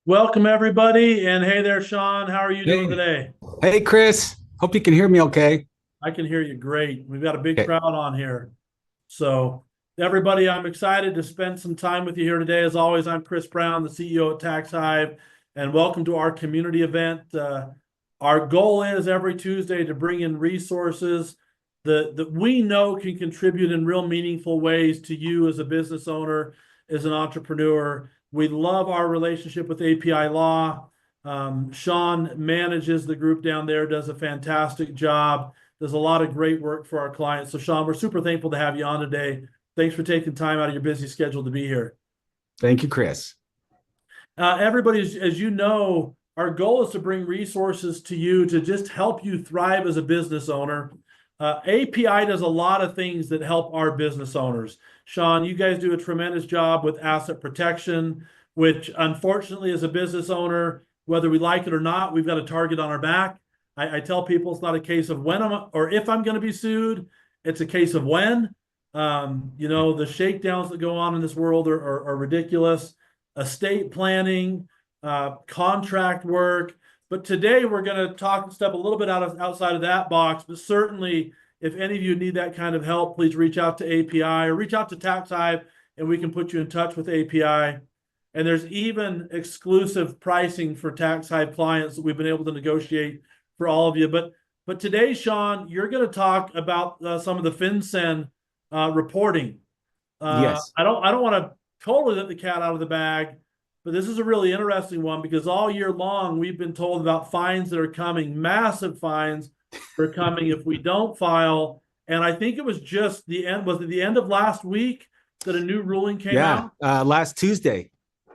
Welcome, everybody. And hey there, Sean. How are you doing Hey, today? hey, Chris. Hope you can hear me okay. I can hear you great. We've got a big Okay. crowd on here. So, everybody, I'm excited to spend some time with you here today. As always, I'm Chris Brown, the CEO at Tax Hive, and welcome to our community event. Our goal is every Tuesday to bring in resources that we know can contribute in real meaningful ways to you as a business owner, as an entrepreneur. We love our relationship with API Law. Sean manages the group down there, does a fantastic job, does a lot of great work for our clients. So, Sean, we're super thankful to have you on today. Thanks for taking time out of your busy schedule to be here. Thank you, Chris. Everybody, as you know, our goal is to bring resources to you to just help you thrive as a business owner. API does a lot of things that help our business owners. Sean, you guys do a tremendous job with asset protection, which unfortunately, as a business owner, whether we like it or not, we've got a target on our back. I tell people it's not a case of when I'm or if I'm going to be sued, it's a case of when. The shakedowns that go on in this world are ridiculous. Estate planning, contract work. But today we're going to step a little bit outside of that box. But certainly, if any of you need that kind of help, please reach out to API or reach out to Tax Hive, and we can put you in touch with API. And there's even exclusive pricing for Tax Hive clients that we've been able to negotiate for all of you. But today, Sean, you're going to talk about some of the Fincen reporting. Yes. I don't want to totally let the cat out of the bag, but this is a really interesting one because all year long we've been told about fines that are coming, massive fines are coming if we don't file. And I think it was just was it the end of last week that a new ruling came Yeah. out? Last Tuesday. Yeah.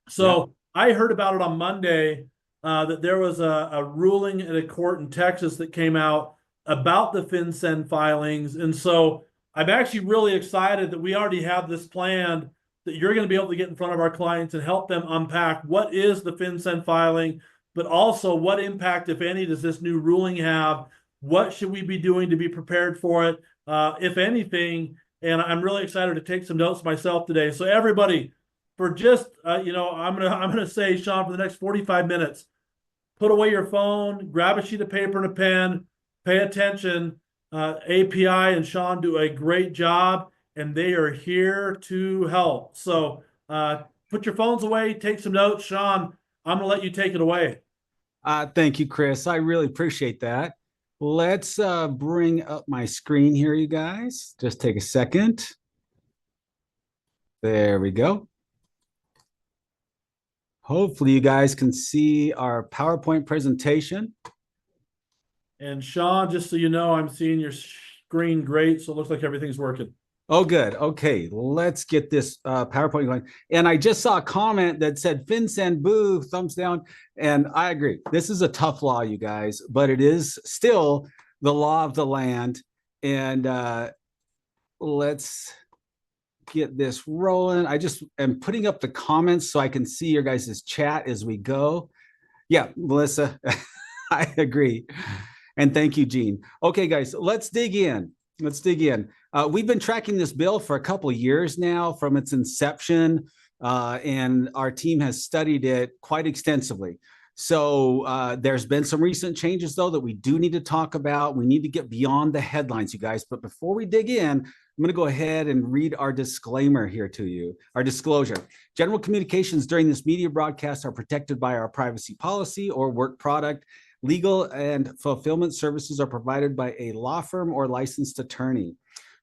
So I heard about it on Monday, that there was a ruling at a court in Texas that came out about the FinCEN filings. And so I'm actually really excited that we already have this planned, that you're going to be able to get in front of our clients and help them unpack what is the FinCEN filing, but also what impact, if any, does this new ruling have? What should we be doing to be prepared for it, if anything? And I'm really excited to take some notes myself today. So everybody, for just I'm gonna say, Sean, for the next 45 minutes, put away your phone, grab a sheet of paper and a pen, pay attention. API and Sean do a great job, and they are here to help. So put your phones away, take some notes. Sean, I'm gonna let you take it away. Thank you, Chris. I really appreciate that. Let's bring up my screen here, you guys. Just take a second. There we go. Hopefully you guys can see our PowerPoint presentation. And Sean, just so you know, I'm seeing your screen great, so it looks like everything's working. Oh, good. Okay, let's get this PowerPoint going. And I just saw a comment that said FinCEN, boo, thumbs down. And I agree. This is a tough law, you guys, but it is still the law of the land. And let's get this rolling. I just am putting up the comments so I can see your guys' chat as we go. Yeah, Melissa, I agree. And thank you, Gene. Okay, guys, let's dig in. Let's dig in. We've been tracking this bill for a couple of years now from its inception, and our team has studied it quite extensively. So there's been some recent changes, though, that we do need to talk about. We need to get beyond the headlines, you guys. But before we dig in, I'm going to go ahead and read our disclaimer here to you, our disclosure. General communications during this media broadcast are protected by our privacy policy or work product. Legal and fulfillment services are provided by a law firm or licensed attorney.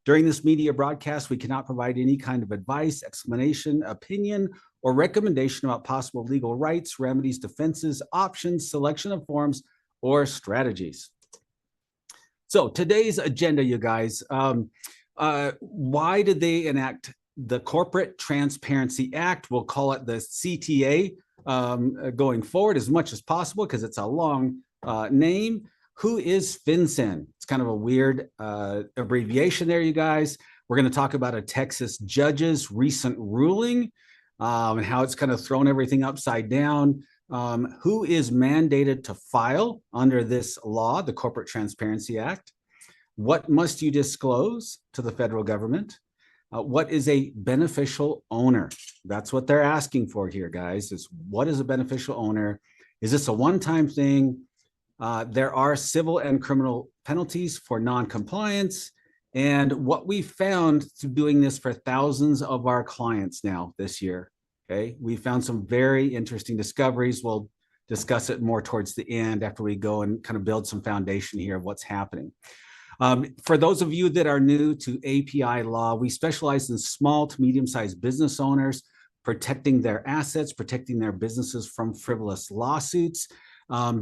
During this media broadcast, we cannot provide any kind of advice, explanation, opinion, or recommendation about possible legal rights, remedies, defenses, options, selection of forms, or strategies. So today's agenda, you guys, why did they enact the Corporate Transparency Act? We'll call it the CTA going forward as much as possible because it's a long name. Who is FinCEN? It's kind of a weird abbreviation there, you guys. We're going to talk about a Texas judge's recent ruling and how it's kind of thrown everything upside down. Who is mandated to file under this law, the Corporate Transparency Act? What must you disclose to the federal government? What is a beneficial owner? That's what they're asking for here, guys, is what is a beneficial owner? Is this a one-time thing? There are civil and criminal penalties for non-compliance. And what we found through doing this for thousands of our clients now this year, okay, we found some very interesting discoveries. We'll discuss it more towards the end after we go and kind of build some foundation here of what's happening. For those of you that are new to API law, we specialize in small to medium-sized business owners, protecting their assets, protecting their businesses from frivolous lawsuits,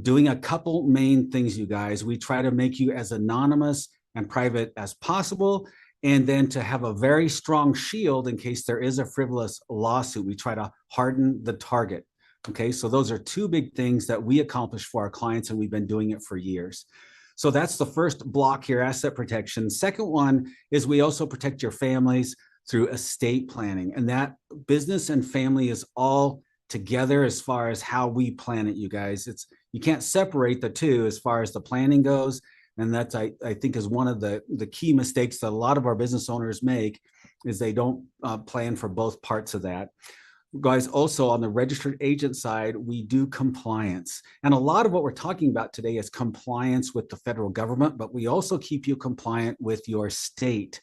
doing a couple main things, you guys. We try to make you as anonymous and private as possible, and then to have a very strong shield in case there is a frivolous lawsuit. We try to harden the target. Okay, so those are two big things that we accomplish for our clients, and we've been doing it for years. So that's the first block here, asset protection. Second one is we also protect your families through estate planning, and that business and family is all together as far as how we plan it, you guys. You can't separate the two as far as the planning goes. And that's, I think, is one of the key mistakes that a lot of our business owners make, is they don't plan for both parts of that. Guys, also on the registered agent side, we do compliance. And a lot of what we're talking about today is compliance with the federal government, but we also keep you compliant with your state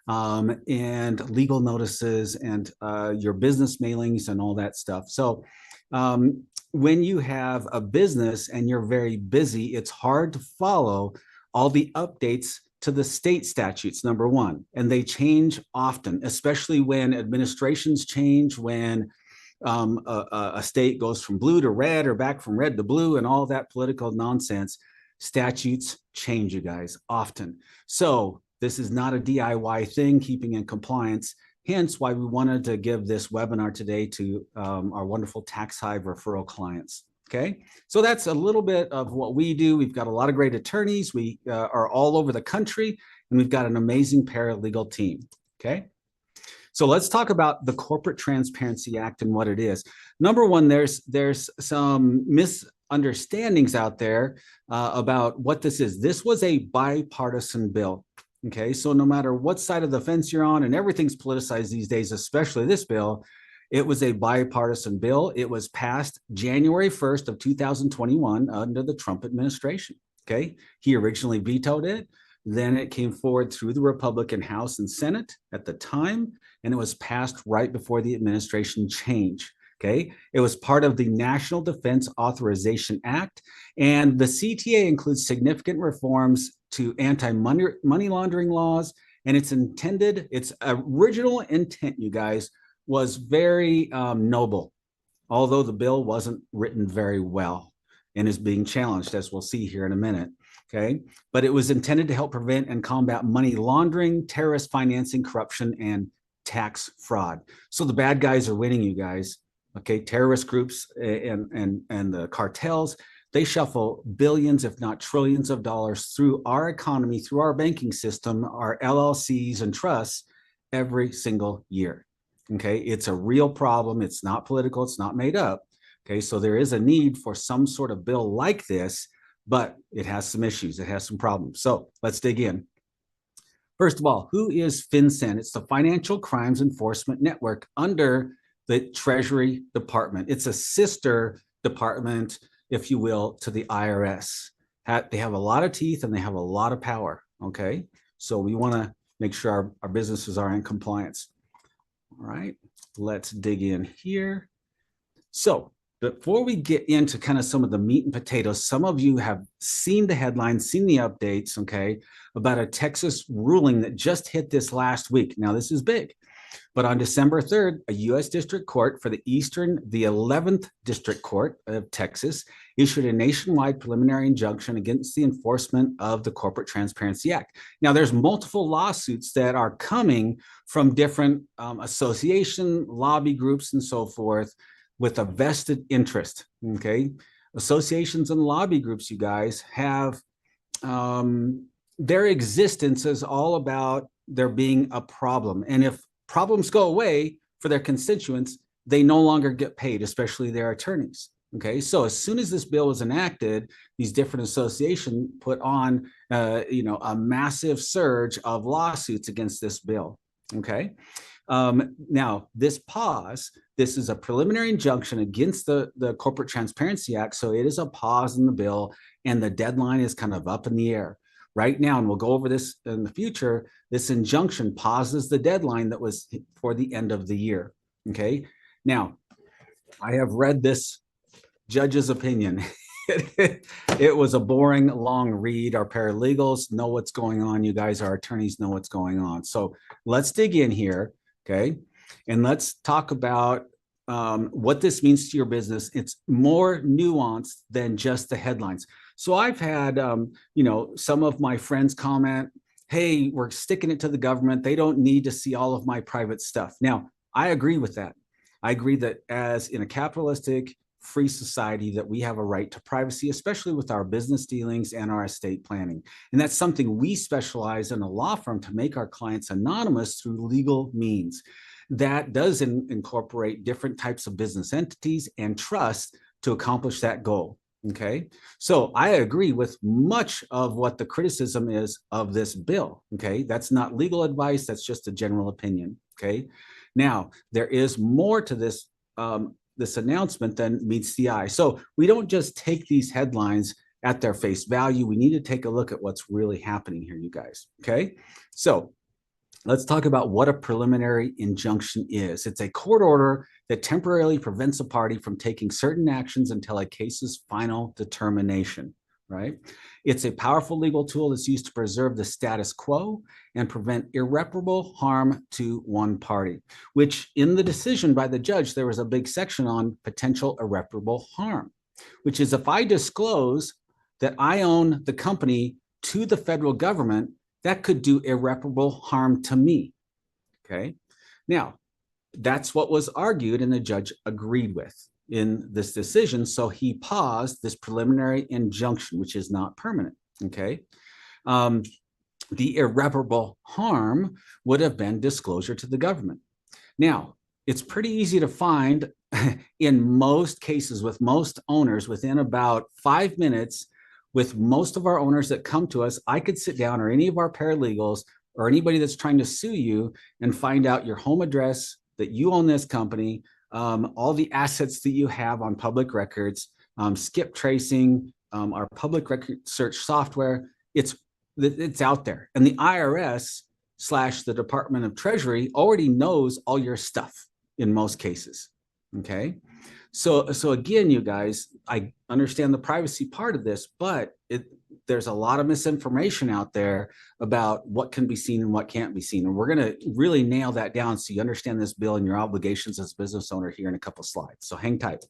and legal notices and your business mailings and all that stuff. So when you have a business and you're very busy, it's hard to follow all the updates to the state statutes, number one, and they change often, especially when administrations change, when a state goes from blue to red or back from red to blue and all that political nonsense. Statutes change, you guys, often. So this is not a DIY thing, keeping in compliance, hence why we wanted to give this webinar today to our wonderful Tax Hive referral clients. Okay, so that's a little bit of what we do. We've got a lot of great attorneys. We are all over the country, and we've got an amazing paralegal team. Okay, so let's talk about the Corporate Transparency Act and what it is. Number one, there's some misunderstandings out there about what this is. This was a bipartisan bill. Okay, so no matter what side of the fence you're on, and everything's politicized these days, especially this bill, it was a bipartisan bill. It was passed January 1st of 2021 under the Trump administration. Okay, he originally vetoed it. Then it came forward through the Republican House and Senate at the time, and it was passed right before the administration change. Okay, it was part of the National Defense Authorization Act, and the CTA includes significant reforms to anti-money laundering laws, and its original intent, you guys, was very noble, although the bill wasn't written very well and is being challenged, as we'll see here in a minute. Okay, but it was intended to help prevent and combat money laundering, terrorist financing, corruption, and tax fraud. So the bad guys are winning, you guys. Okay, terrorist groups and the cartels, they shuffle billions, if not trillions of dollars through our economy, through our banking system, our LLCs and trusts every single year. Okay, it's a real problem. It's not political. It's not made up. Okay, so there is a need for some sort of bill like this, but it has some issues. It has some problems. So let's dig in. First of all, who is Fincen? It's the Financial Crimes Enforcement Network under the Treasury Department. It's a sister department, if you will, to the IRS. They have a lot of teeth and they have a lot of power. Okay, so we want to make sure our businesses are in compliance. All right, let's dig in here. So before we get into kind of some of the meat and potatoes, some of you have seen the headlines, seen the updates, okay, about a Texas ruling that just hit this last week. Now, this is big, but on December 3rd, a U.S. District Court for the 11th District Court of Texas issued a nationwide preliminary injunction against the enforcement of the Corporate Transparency Act. Now, there's multiple lawsuits that are coming from different association, lobby groups, and so forth with a vested interest, okay? Associations and lobby groups, you guys, have their existence is all about there being a problem. And if problems go away for their constituents, they no longer get paid, especially their attorneys. Okay, so as soon as this bill was enacted, these different associations put on, a massive surge of lawsuits against this bill. Okay. Now, this pause, this is a preliminary injunction against the Corporate Transparency Act. So it is a pause in the bill, and the deadline is kind of up in the air right now. And we'll go over this in the future. This injunction pauses the deadline that was for the end of the year. Okay. Now, I have read this judge's opinion. It was a boring, long read. Our paralegals know what's going on. You guys, our attorneys, know what's going on. So let's dig in here, okay? And let's talk about what this means to your business. It's more nuanced than just the headlines. So I've had, some of my friends comment, hey, we're sticking it to the government. They don't need to see all of my private stuff. Now, I agree with that. I agree that as in a capitalistic, free society, that we have a right to privacy, especially with our business dealings and our estate planning. And that's something we specialize in a law firm to make our clients anonymous through legal means. That does incorporate different types of business entities and trust to accomplish that goal. Okay, so I agree with much of what the criticism is of this bill. Okay, that's not legal advice, that's just a general opinion. Okay, now there is more to this this announcement than meets the eye. So we don't just take these headlines at their face value. We need to take a look at what's really happening here, you guys. Okay, so let's talk about what a preliminary injunction is. It's a court order that temporarily prevents a party from taking certain actions until a case's final determination, right? It's a powerful legal tool that's used to preserve the status quo and prevent irreparable harm to one party, which in the decision by the judge, there was a big section on potential irreparable harm, which is if I disclose that I own the company to the federal government, that could do irreparable harm to me. Okay. Now, that's what was argued and the judge agreed with in this decision. So he paused this preliminary injunction, which is not permanent. Okay. The irreparable harm would have been disclosure to the government. Now, it's pretty easy to find in most cases with most owners within about 5 minutes. With most of our owners that come to us, I could sit down, or any of our paralegals or anybody that's trying to sue you, and find out your home address, that you own this company, all the assets that you have on public records, skip tracing, our public record search software. It's out there. And the IRS / the Department of Treasury already knows all your stuff in most cases. Okay. So again, you guys, I understand the privacy part of this, but there's a lot of misinformation out there about what can be seen and what can't be seen. And we're going to really nail that down so you understand this bill and your obligations as a business owner here in a couple of slides. So hang tight.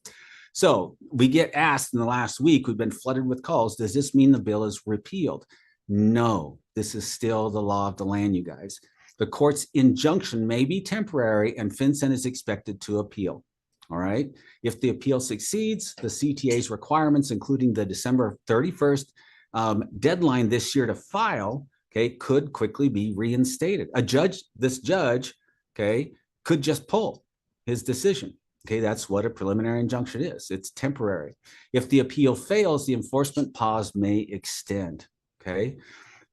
So we get asked in the last week, we've been flooded with calls. Does this mean the bill is repealed? No, this is still the law of the land, you guys. The court's injunction may be temporary, and Fincen is expected to appeal. All right. If the appeal succeeds, the CTA's requirements, including the December 31st deadline this year to file, okay, could quickly be reinstated. This judge, okay, could just pull his decision. Okay, that's what a preliminary injunction is. It's temporary. If the appeal fails, the enforcement pause may extend. Okay,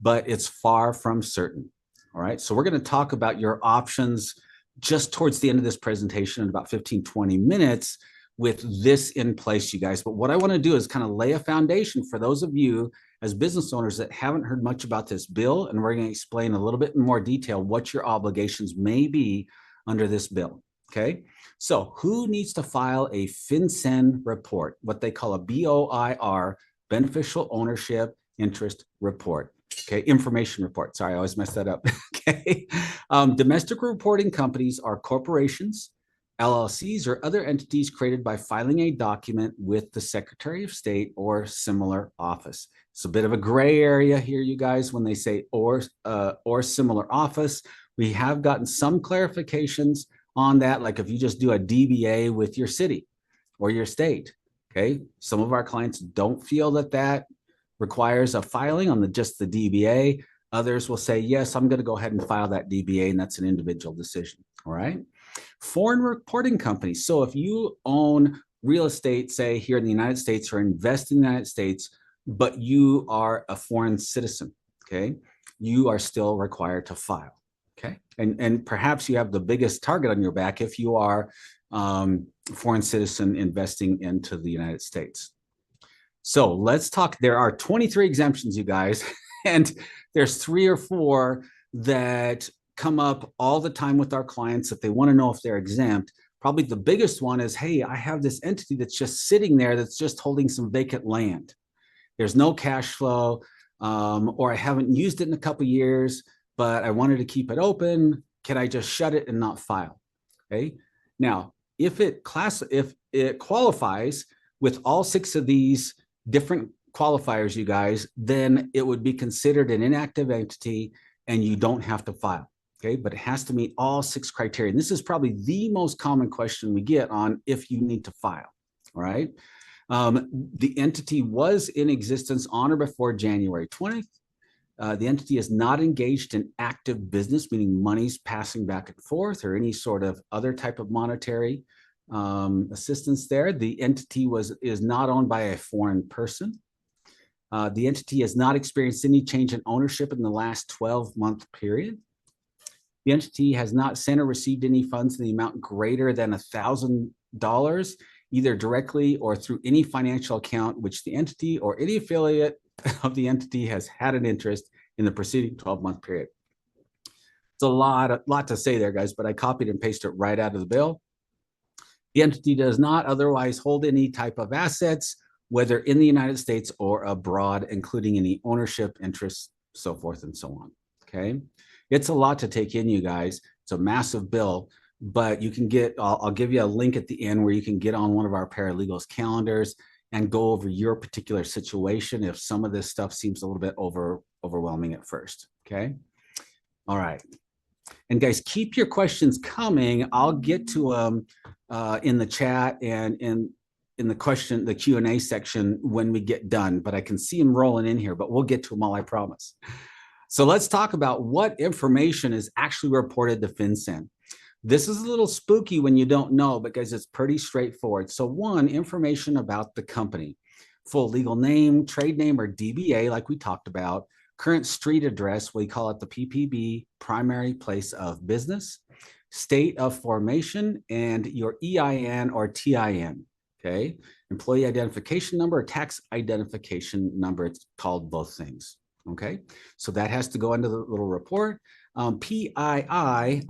but it's far from certain. All right. So we're going to talk about your options just towards the end of this presentation in about 15-20 minutes with this in place, you guys. But what I want to do is kind of lay a foundation for those of you as business owners that haven't heard much about this bill, and we're going to explain a little bit in more detail what your obligations may be under this bill. Okay, so who needs to file a Fincen report, what they call a BOIR, beneficial ownership interest report? Okay, information report. Sorry, I always mess that up. Okay. Domestic reporting companies are corporations, LLCs, or other entities created by filing a document with the Secretary of State or similar office. It's a bit of a gray area here, you guys, when they say or similar office. We have gotten some clarifications on that, like if you just do a DBA with your city or your state. Okay, some of our clients don't feel that requires a filing on just the DBA. Others will say, yes, I'm going to go ahead and file that DBA, and that's an individual decision. All right. Foreign reporting companies. So if you own real estate, say here in the United States, or invest in the United States, but you are a foreign citizen, okay, you are still required to file. Okay. And perhaps you have the biggest target on your back if you are foreign citizen investing into the United States. So let's talk. There are 23 exemptions, you guys, and there's 3 or 4 that come up all the time with our clients if they want to know if they're exempt. Probably the biggest one is, hey, I have this entity that's just sitting there that's just holding some vacant land. There's no cash flow, or I haven't used it in a couple of years, but I wanted to keep it open. Can I just shut it and not file? Okay. Now, if it qualifies with all 6 of these different qualifiers, you guys, then it would be considered an inactive entity and you don't have to file. Okay, but it has to meet all 6 criteria. And this is probably the most common question we get on if you need to file. All right. The entity was in existence on or before January 20th. The entity is not engaged in active business, meaning money's passing back and forth or any sort of other type of monetary assistance there. The entity is not owned by a foreign person. The entity has not experienced any change in ownership in the last 12-month period. The entity has not sent or received any funds in the amount greater than $1,000, either directly or through any financial account which the entity or any affiliate of the entity has had an interest in the preceding 12-month period. It's a lot to say there, guys, but I copied and pasted it right out of the bill. The entity does not otherwise hold any type of assets, whether in the United States or abroad, including any ownership, interests, so forth and so on. Okay. It's a lot to take in, you guys. It's a massive bill, but you can get, I'll give you a link at the end where you can get on one of our paralegals calendars and go over your particular situation if some of this stuff seems a little bit overwhelming at first. Okay. All right. And guys, keep your questions coming. I'll get to them in the chat and in the Q&A section when we get done, but I can see them rolling in here, but we'll get to them all, I promise. So let's talk about what information is actually reported to Fincen. This is a little spooky when you don't know, but guys, it's pretty straightforward. So 1, information about the company, full legal name, trade name, or DBA, like we talked about, current street address, we call it the PPB, primary place of business, state of formation, and your EIN or TIN, okay? Employee identification number or tax identification number, it's called both things, okay? So that has to go into the little report. PII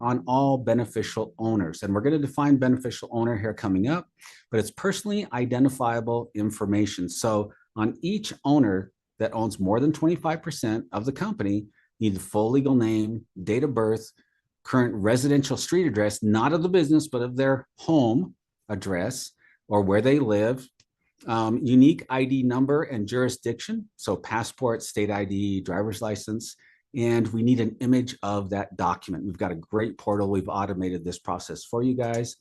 on all beneficial owners. And we're going to define beneficial owner here coming up, but it's personally identifiable information. So on each owner that owns more than 25% of the company, you need the full legal name, date of birth, current residential street address, not of the business, but of their home address or where they live, unique ID number and jurisdiction. So passport, state ID, driver's license, and we need an image of that document. We've got a great portal. We've automated this process for you guys.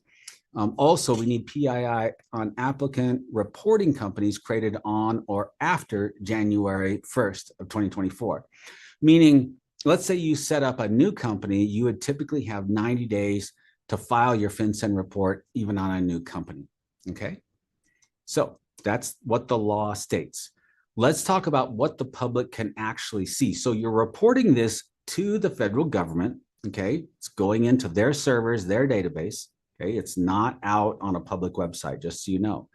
Also, we need PII on applicant reporting companies created on or after January 1st of 2024. Meaning, let's say you set up a new company, you would typically have 90 days to file your Fincen report even on a new company, okay? So that's what the law states. Let's talk about what the public can actually see. So you're reporting this to the federal government, okay? It's going into their servers, their database, okay? It's not out on a public website, just so you know.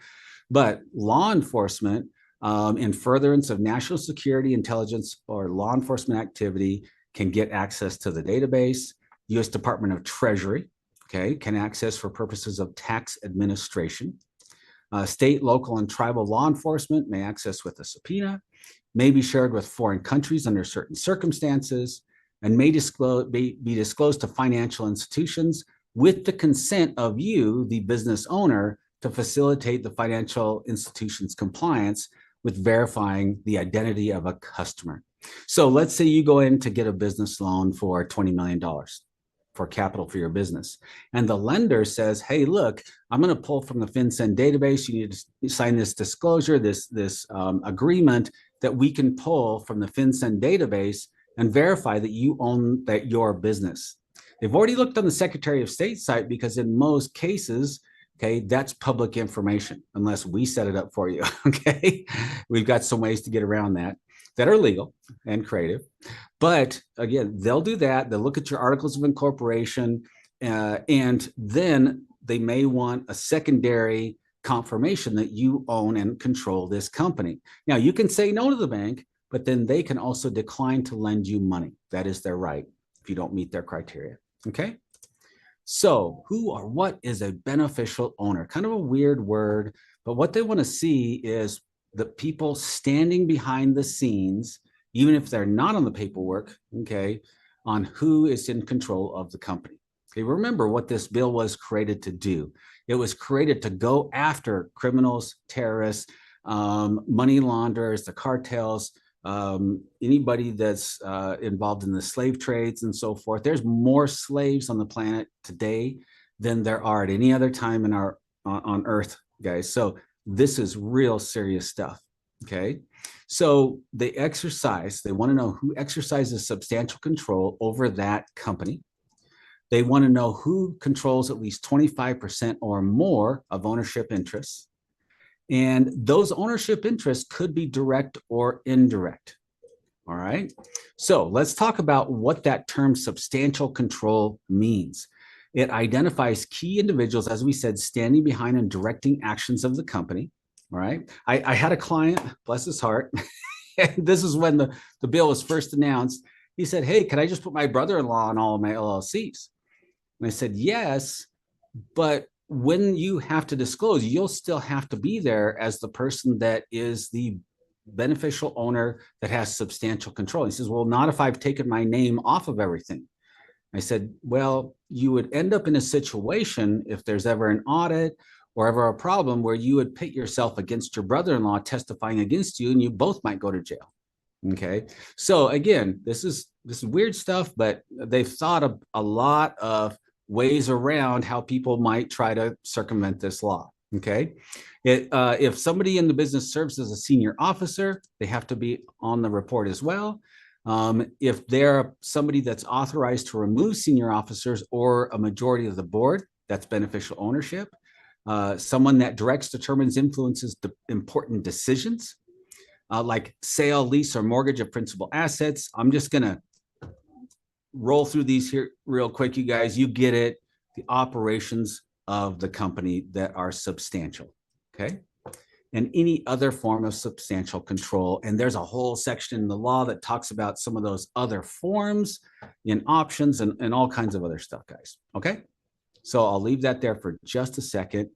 But law enforcement, in furtherance of national security, intelligence, or law enforcement activity can get access to the database. U.S. Department of Treasury, okay, can access for purposes of tax administration. State, local, and tribal law enforcement may access with a subpoena, may be shared with foreign countries under certain circumstances, and may be disclosed to financial institutions with the consent of you, the business owner, to facilitate the financial institution's compliance with verifying the identity of a customer. So let's say you go in to get a business loan for $20 million. For capital for your business. And the lender says, hey, look, I'm going to pull from the Fincen database. You need to sign this disclosure, this agreement that we can pull from the Fincen database and verify that you own your business. They've already looked on the Secretary of State site because in most cases, okay, that's public information unless we set it up for you, okay? We've got some ways to get around that. that are legal and creative. But again, they'll do that. They'll look at your articles of incorporation, and then they may want a secondary confirmation that you own and control this company. Now, you can say no to the bank, but then they can also decline to lend you money. That is their right if you don't meet their criteria. Okay. So who or what is a beneficial owner? Kind of a weird word, but what they want to see is the people standing behind the scenes, even if they're not on the paperwork, okay, on who is in control of the company. Okay, remember what this bill was created to do. It was created to go after criminals, terrorists, money launderers, the cartels, anybody that's involved in the slave trades and so forth. There's more slaves on the planet today than there are at any other time in our on Earth, guys. So this is real serious stuff. Okay, so they want to know who exercises substantial control over that company. They want to know who controls at least 25% or more of ownership interests. And those ownership interests could be direct or indirect. All right. So let's talk about what that term substantial control means. It identifies key individuals, as we said, standing behind and directing actions of the company. All right. I had a client, bless his heart, and this is when the bill was first announced. He said, hey, can I just put my brother-in-law on all of my LLCs? And I said, yes, but when you have to disclose, you'll still have to be there as the person that is the beneficial owner that has substantial control. He says, well, not if I've taken my name off of everything. I said, well, you would end up in a situation if there's ever an audit or ever a problem where you would pit yourself against your brother-in-law testifying against you, and you both might go to jail. Okay. So again, this is weird stuff, but they've thought of a lot of ways around how people might try to circumvent this law. Okay. If somebody in the business serves as a senior officer, they have to be on the report as well. If they're somebody that's authorized to remove senior officers or a majority of the board, that's beneficial ownership. Someone that directs, determines, influences the important decisions, like sale, lease, or mortgage of principal assets. I'm just going to roll through these here real quick, you guys. You get it. The operations of the company that are substantial, okay? And any other form of substantial control. And there's a whole section in the law that talks about some of those other forms in options and all kinds of other stuff, guys, okay? So I'll leave that there for just a second.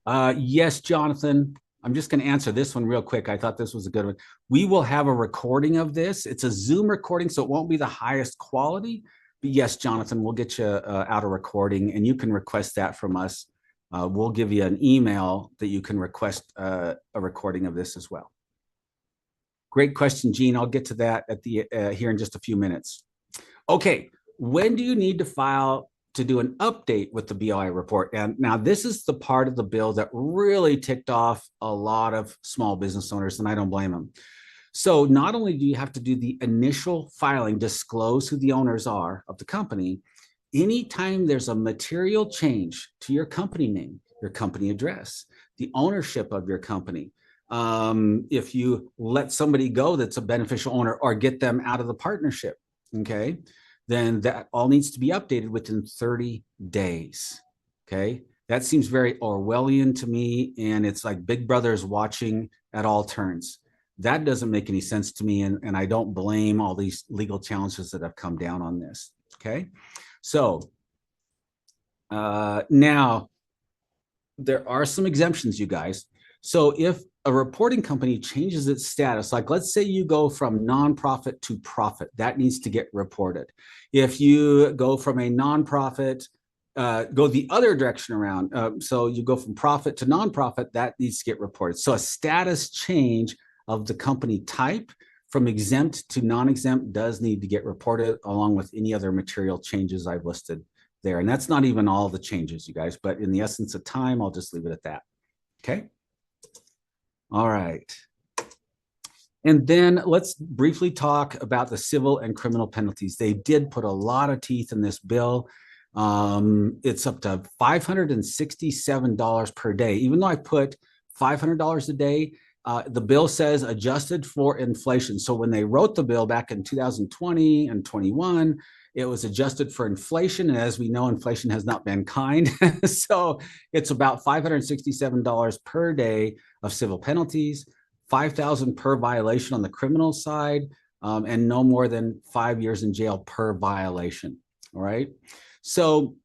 Yes, Jonathan, I'm just going to answer this one real quick. I thought this was a good one. We will have a recording of this. It's a Zoom recording, so it won't be the highest quality. But yes, Jonathan, we'll get you out a recording, and you can request that from us. We'll give you an email that you can request a recording of this as well. Great question, Gene. I'll get to that at the here in just a few minutes. Okay, when do you need to file to do an update with the BOI report? And now this is the part of the bill that really ticked off a lot of small business owners, and I don't blame them. So not only do you have to do the initial filing, disclose who the owners are of the company, anytime there's a material change to your company name, your company address, the ownership of your company, if you let somebody go that's a beneficial owner or get them out of the partnership, okay, then that all needs to be updated within 30 days, okay? That seems very Orwellian to me, and it's like Big Brother's watching at all turns. That doesn't make any sense to me, and I don't blame all these legal challenges that have come down on this, okay? So now there are some exemptions, you guys. So if a reporting company changes its status, like let's say you go from nonprofit to profit, that needs to get reported. If you go from a nonprofit, go the other direction around, so you go from profit to nonprofit, that needs to get reported. So a status change of the company type from exempt to non-exempt does need to get reported, along with any other material changes I've listed there. And that's not even all the changes, you guys, but in the essence of time, I'll just leave it at that. Okay. All right. And then let's briefly talk about the civil and criminal penalties. They did put a lot of teeth in this bill. It's up to $567 per day. Even though I put $500 a day, The bill says adjusted for inflation. So when they wrote the bill back in 2020 and 21, it was adjusted for inflation. And as we know, inflation has not been kind. So it's about $567 per day of civil penalties, $5,000 per violation on the criminal side, and no more than 5 years in jail per violation. All right. So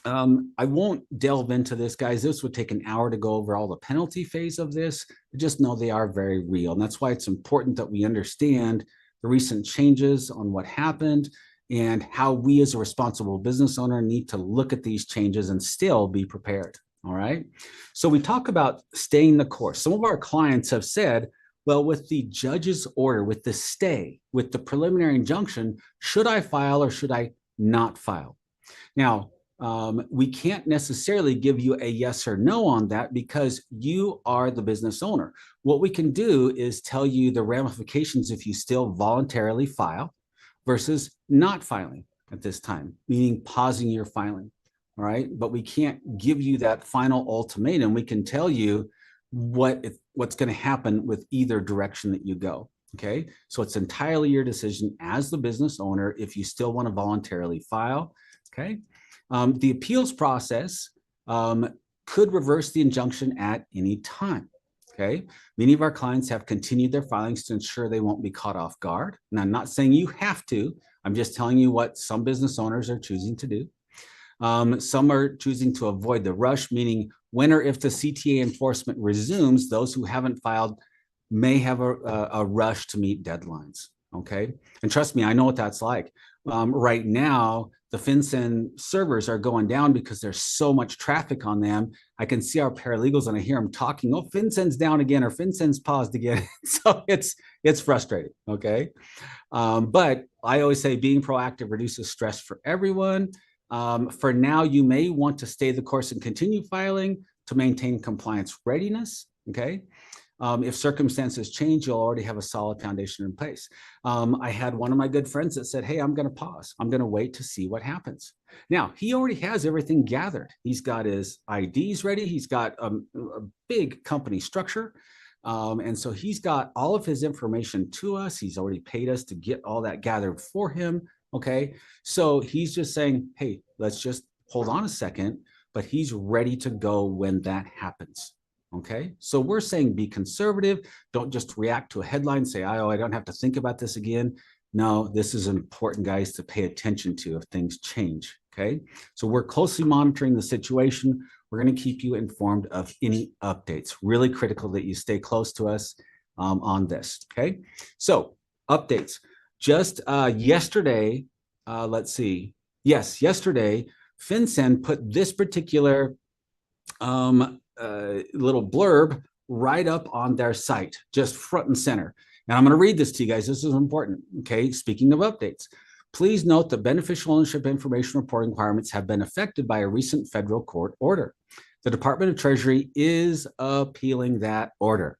I won't delve into this, guys. This would take an hour to go over all the penalty phase of this. Just know they are very real. And that's why it's important that we understand the recent changes on what happened and how we as a responsible business owner need to look at these changes and still be prepared. All right. So we talk about staying the course. Some of our clients have said, well, with the judge's order, with the stay, with the preliminary injunction, should I file or should I not file? Now, we can't necessarily give you a yes or no on that because you are the business owner. What we can do is tell you the ramifications if you still voluntarily file versus not filing at this time, meaning pausing your filing. All right. But we can't give you that final ultimatum. We can tell you what's going to happen with either direction that you go. Okay. So it's entirely your decision as the business owner if you still want to voluntarily file. Okay. The appeals process could reverse the injunction at any time. Okay. Many of our clients have continued their filings to ensure they won't be caught off guard. And I'm not saying you have to. I'm just telling you what some business owners are choosing to do. Some are choosing to avoid the rush, meaning when or if the CTA enforcement resumes, those who haven't filed may have a rush to meet deadlines. Okay. And trust me, I know what that's like. Right now, the Fincen servers are going down because there's so much traffic on them. I can see our paralegals and I hear them talking, oh, Fincen's down again or Fincen's paused again. So it's frustrating, okay? But I always say being proactive reduces stress for everyone. For now, you may want to stay the course and continue filing to maintain compliance readiness, okay? If circumstances change, you'll already have a solid foundation in place. I had one of my good friends that said, hey, I'm going to pause. I'm going to wait to see what happens. Now, he already has everything gathered. He's got his IDs ready. He's got a big company structure. And so he's got all of his information to us. He's already paid us to get all that gathered for him. Okay. So he's just saying, hey, let's just hold on a second, but he's ready to go when that happens. Okay, so we're saying be conservative. Don't just react to a headline, say, oh, I don't have to think about this again. No, this is important, guys, to pay attention to if things change. Okay, so we're closely monitoring the situation. We're going to keep you informed of any updates. Really critical that you stay close to us on this. Okay, so updates. Just yesterday, let's see. Yes, yesterday, Fincen put this particular little blurb right up on their site, just front and center. And I'm going to read this to you guys. This is important. Okay. Speaking of updates, please note that beneficial ownership information reporting requirements have been affected by a recent federal court order. The Department of Treasury is appealing that order.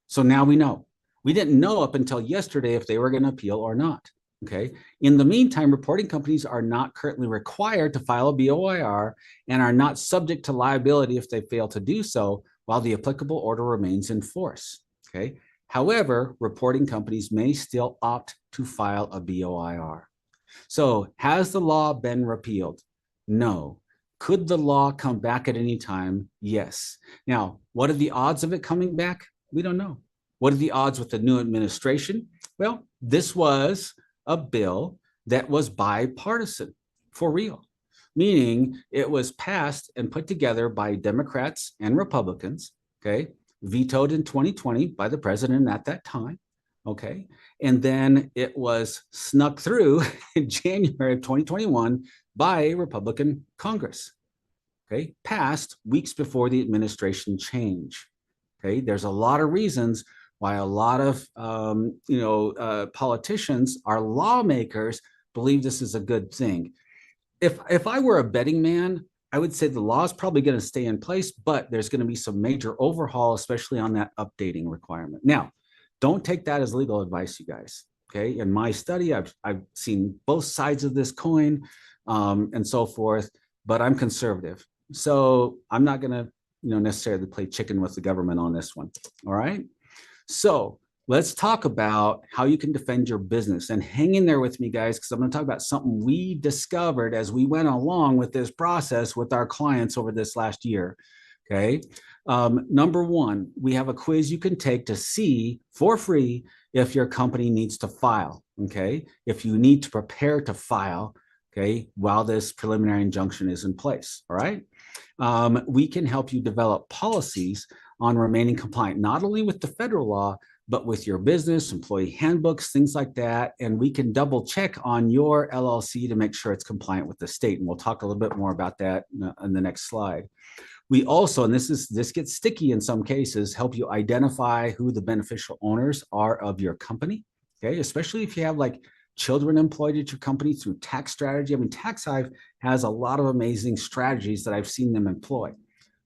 So now we know. We didn't know up until yesterday if they were going to appeal or not. Okay. In the meantime, reporting companies are not currently required to file a BOIR and are not subject to liability if they fail to do so while the applicable order remains in force. Okay. However, reporting companies may still opt to file a BOIR. So has the law been repealed? No. Could the law come back at any time? Yes. Now, what are the odds of it coming back? We don't know. What are the odds with the new administration? Well, this was a bill that was bipartisan for real, meaning it was passed and put together by Democrats and Republicans, okay, vetoed in 2020 by the president at that time, okay, and then it was snuck through in January of 2021 by a Republican Congress, okay, passed weeks before the administration change, okay. There's a lot of reasons why a lot of politicians, our lawmakers, believe this is a good thing. If I were a betting man, I would say the law is probably going to stay in place, but there's going to be some major overhaul, especially on that updating requirement. Now, don't take that as legal advice, you guys. Okay, in my study, I've seen both sides of this coin and so forth, but I'm conservative, so I'm not going to necessarily play chicken with the government on this one. All right. So let's talk about how you can defend your business, and hang in there with me, guys, because I'm going to talk about something we discovered as we went along with this process with our clients over this last year. Okay. Number one, we have a quiz you can take to see for free if your company needs to file. Okay. If you need to prepare to file, okay, while this preliminary injunction is in place. All right. We can help you develop policies on remaining compliant, not only with the federal law, but with your business, employee handbooks, things like that. And we can double check on your LLC to make sure it's compliant with the state. And we'll talk a little bit more about that in the next slide. We also, and this gets sticky in some cases, help you identify who the beneficial owners are of your company. Okay, especially if you have like children employed at your company through tax strategy. I mean, Tax Hive has a lot of amazing strategies that I've seen them employ.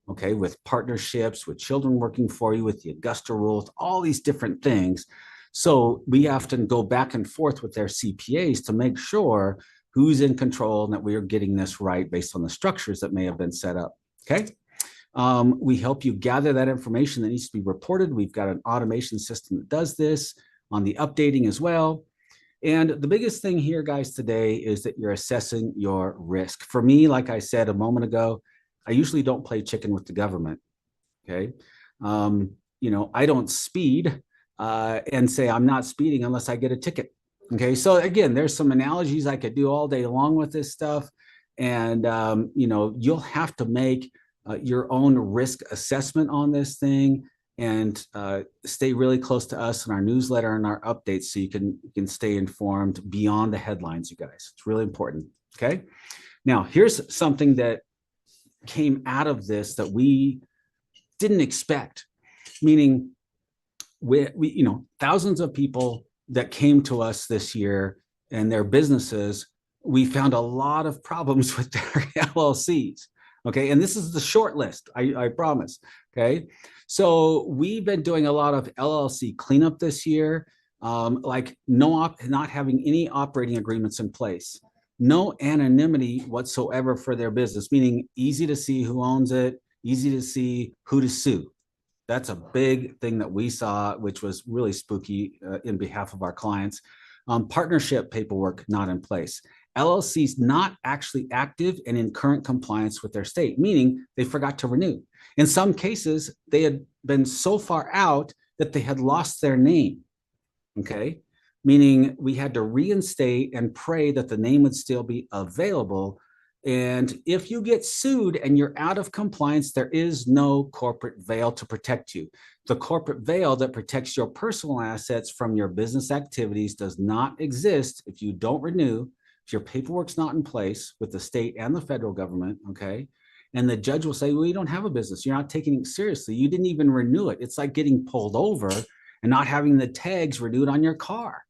Okay, with partnerships, with children working for you, with the Augusta rules, all these different things. So we often go back and forth with their CPAs to make sure who's in control and that we are getting this right based on the structures that may have been set up. Okay. We help you gather that information that needs to be reported. We've got an automation system that does this on the updating as well. And the biggest thing here, guys, today is that you're assessing your risk. For me, like I said a moment ago, I usually don't play chicken with the government. Okay. You know, I don't speed and say I'm not speeding unless I get a ticket. Okay. So again, there's some analogies I could do all day long with this stuff. And, you know, you'll have to make your own risk assessment on this thing, and stay really close to us in our newsletter and our updates so you can stay informed beyond the headlines, you guys. It's really important. Okay. Now, here's something that came out of this that we didn't expect, meaning we you know, thousands of people that came to us this year and their businesses, we found a lot of problems with their LLCs. Okay. And this is the short list, I promise. Okay. So we've been doing a lot of LLC cleanup this year, like not having any operating agreements in place, no anonymity whatsoever for their business, meaning easy to see who owns it, easy to see who to sue. That's a big thing that we saw, which was really spooky in behalf of our clients. Partnership paperwork not in place. LLCs not actually active and in current compliance with their state, meaning they forgot to renew. In some cases, they had been so far out that they had lost their name. Okay. Meaning we had to reinstate and pray that the name would still be available. And if you get sued and you're out of compliance, there is no corporate veil to protect you. The corporate veil that protects your personal assets from your business activities does not exist if you don't renew, if your paperwork's not in place with the state and the federal government, okay? And the judge will say, well, you don't have a business. You're not taking it seriously. You didn't even renew it. It's like getting pulled over and not having the tags renewed on your car.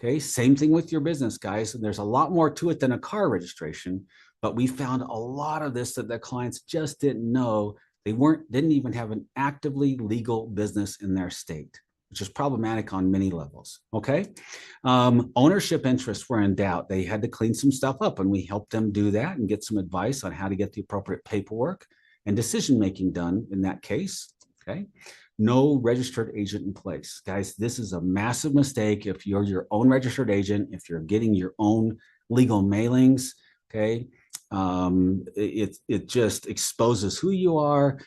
Okay, same thing with your business, guys. And there's a lot more to it than a car registration, but we found a lot of this that the clients just didn't know. They didn't even have an actively legal business in their state, which is problematic on many levels. Okay, ownership interests were in doubt. They had to clean some stuff up, and we helped them do that and get some advice on how to get the appropriate paperwork and decision making done in that case. Okay. No registered agent in place. Guys, this is a massive mistake. If you're your own registered agent, if you're getting your own legal mailings, okay, it just exposes who you are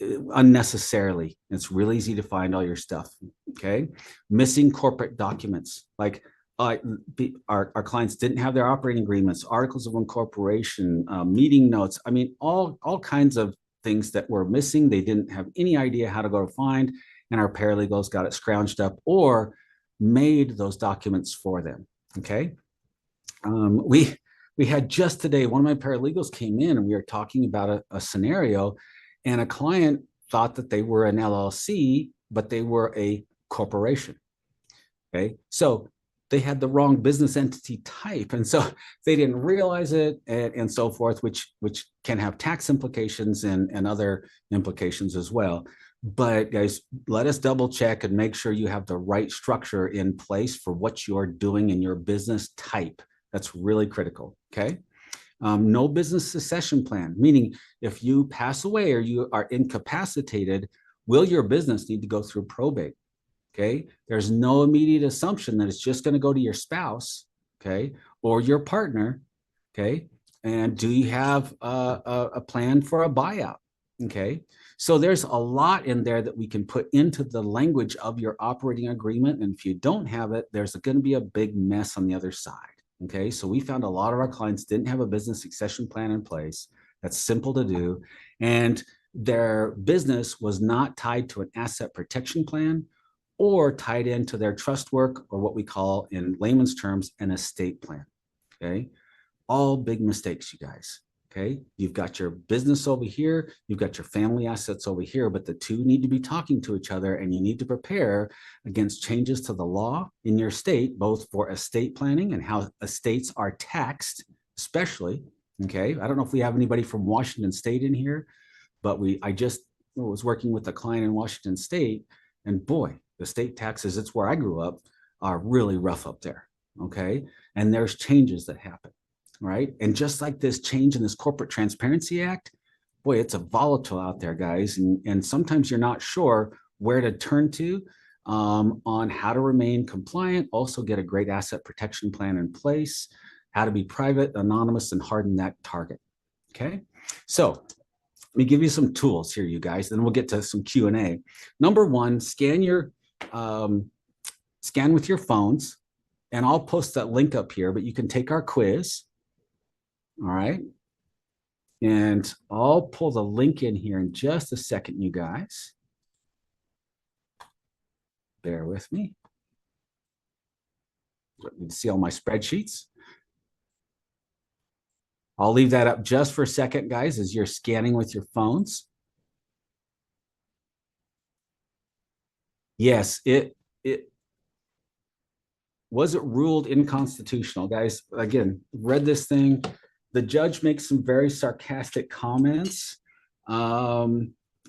unnecessarily. It's really easy to find all your stuff, okay? Missing corporate documents, like our clients didn't have their operating agreements, articles of incorporation, meeting notes. I mean, all kinds of things that were missing. They didn't have any idea how to go to find, and our paralegals got it scrounged up or made those documents for them. Okay. We had just today, one of my paralegals came in and we were talking about a scenario, and a client thought that they were an LLC, but they were a corporation. Okay. So they had the wrong business entity type. And so they didn't realize it and so forth, which can have tax implications and other implications as well. But guys, let us double check and make sure you have the right structure in place for what you're doing in your business type. That's really critical, okay? No business succession plan, meaning if you pass away or you are incapacitated, will your business need to go through probate? Okay. There's no immediate assumption that it's just going to go to your spouse. Okay. Or your partner. Okay. And do you have a plan for a buyout? Okay. So there's a lot in there that we can put into the language of your operating agreement. And if you don't have it, there's going to be a big mess on the other side. Okay. So we found a lot of our clients didn't have a business succession plan in place. That's simple to do. And their business was not tied to an asset protection plan or tied into their trust work, or what we call in layman's terms, an estate plan. Okay. All big mistakes, you guys. Okay. You've got your business over here, you've got your family assets over here, but the two need to be talking to each other, and you need to prepare against changes to the law in your state, both for estate planning and how estates are taxed, especially. Okay. I don't know if we have anybody from Washington State in here, but I just was working with a client in Washington State, and boy, the state taxes, it's where I grew up, are really rough up there. Okay. And there's changes that happen. Right. And just like this change in this Corporate Transparency Act, boy, it's a volatile out there, guys. And sometimes you're not sure where to turn to on how to remain compliant, also get a great asset protection plan in place, how to be private, anonymous, and harden that target. Okay. So let me give you some tools here, you guys, then we'll get to some Q&A. Number one, scan with your phones, and I'll post that link up here, but you can take our quiz. All right. And I'll pull the link in here in just a second, you guys. Bear with me. Let me see all my spreadsheets. I'll leave that up just for a second, guys, as you're scanning with your phones. Yes, it was it ruled inconstitutional, guys. Again, read this thing. The judge makes some very sarcastic comments. I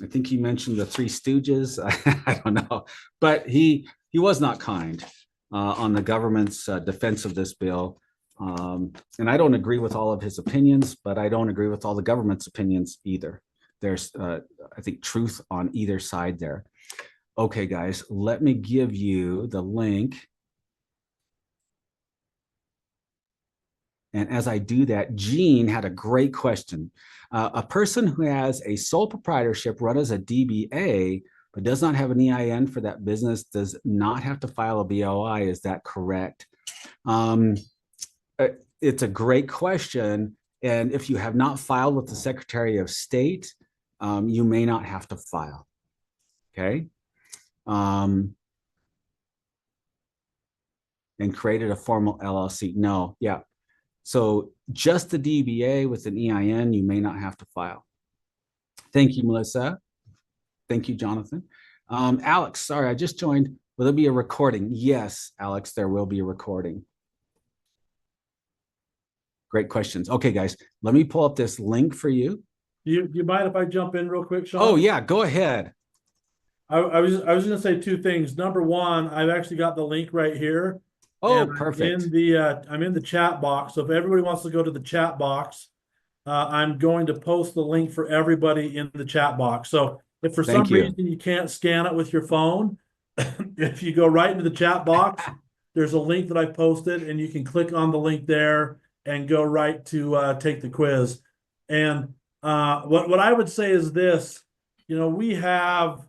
think he mentioned the Three Stooges. I don't know, but he was not kind on the government's defense of this bill. And I don't agree with all of his opinions, but I don't agree with all the government's opinions either. There's, I think, truth on either side there. Okay, guys, let me give you the link. And as I do that, Gene had a great question. A person who has a sole proprietorship run as a DBA, but does not have an EIN for that business, does not have to file a BOI. Is that correct? It's a great question. And if you have not filed with the Secretary of State, you may not have to file. Okay. And created a formal LLC. No, yeah. So just the DBA with an EIN, you may not have to file. Thank you, Melissa. Thank you, Jonathan. Alex, sorry, I just joined. Will there be a recording? Yes, Alex, there will be a recording. Great questions. Okay, guys, let me pull up this link for you. You mind if I jump in real quick, Sean? Oh, yeah, go ahead. I was going to say two things. Number one, I've actually got the link right here. Oh, and perfect. I'm in the chat box. So if everybody wants to go to the chat box, I'm going to post the link for everybody in the chat box. So if for some reason you can't scan it with your phone, if you go right into the chat box, there's a link that I posted, and you can click on the link there and go right to take the quiz. And what I would say is this, we have,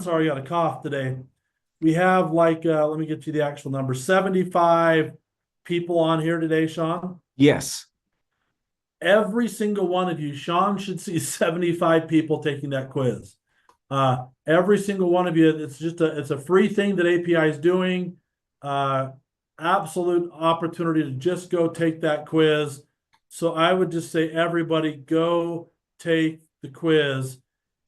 sorry, I got a cough today. We have let me get you the actual number, 75 people on here today, Sean. Yes. Every single one of you, Sean should see 75 people taking that quiz. Every single one of you, it's a free thing that API is doing. Absolute opportunity to just go take that quiz. So I would just say, everybody go take the quiz.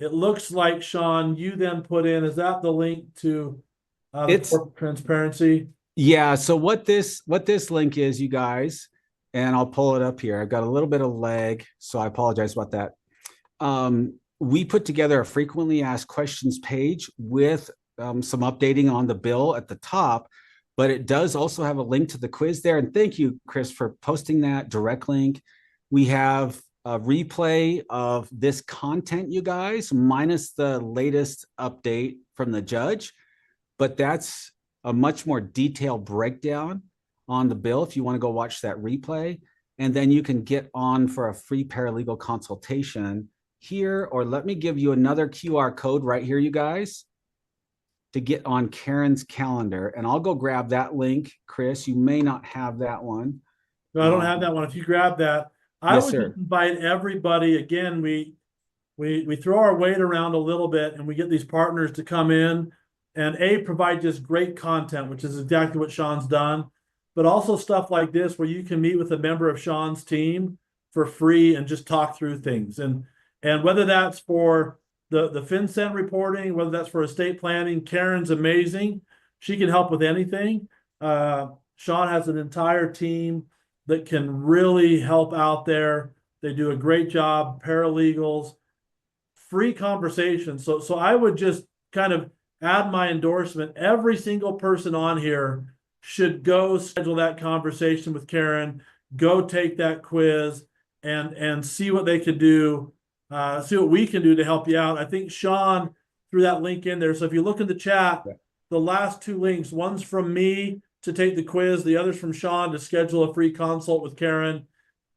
It looks like, Sean, you then put in, is that the link to the corporate transparency? Yeah. So what this link is, you guys, and I'll pull it up here. I've got a little bit of lag, so I apologize about that. We put together a frequently asked questions page with some updating on the bill at the top, but it does also have a link to the quiz there. And thank you, Chris, for posting that direct link. We have a replay of this content, you guys, minus the latest update from the judge. but that's a much more detailed breakdown on the bill if you want to go watch that replay. And then you can get on for a free paralegal consultation here, or let me give you another QR code right here, you guys, to get on Karen's calendar. And I'll go grab that link. Chris, you may not have that one. No, I don't have that one. If you grab that, I Yes, would sir. just invite everybody. Again, we throw our weight around a little bit, and we get these partners to come in and provide just great content, which is exactly what Sean's done, but also stuff like this where you can meet with a member of Sean's team for free and just talk through things. And whether that's for the Fincen reporting, whether that's for estate planning, Karen's amazing. She can help with anything. Sean has an entire team that can really help out there. They do a great job, paralegals, free conversation. So I would just kind of add my endorsement. Every single person on here should go schedule that conversation with Karen, go take that quiz and see what they can do, see what we can do to help you out. I think Sean threw that link in there. So if you look in the chat, the last two links, one's from me to take the quiz, the other's from Sean to schedule a free consult with Karen.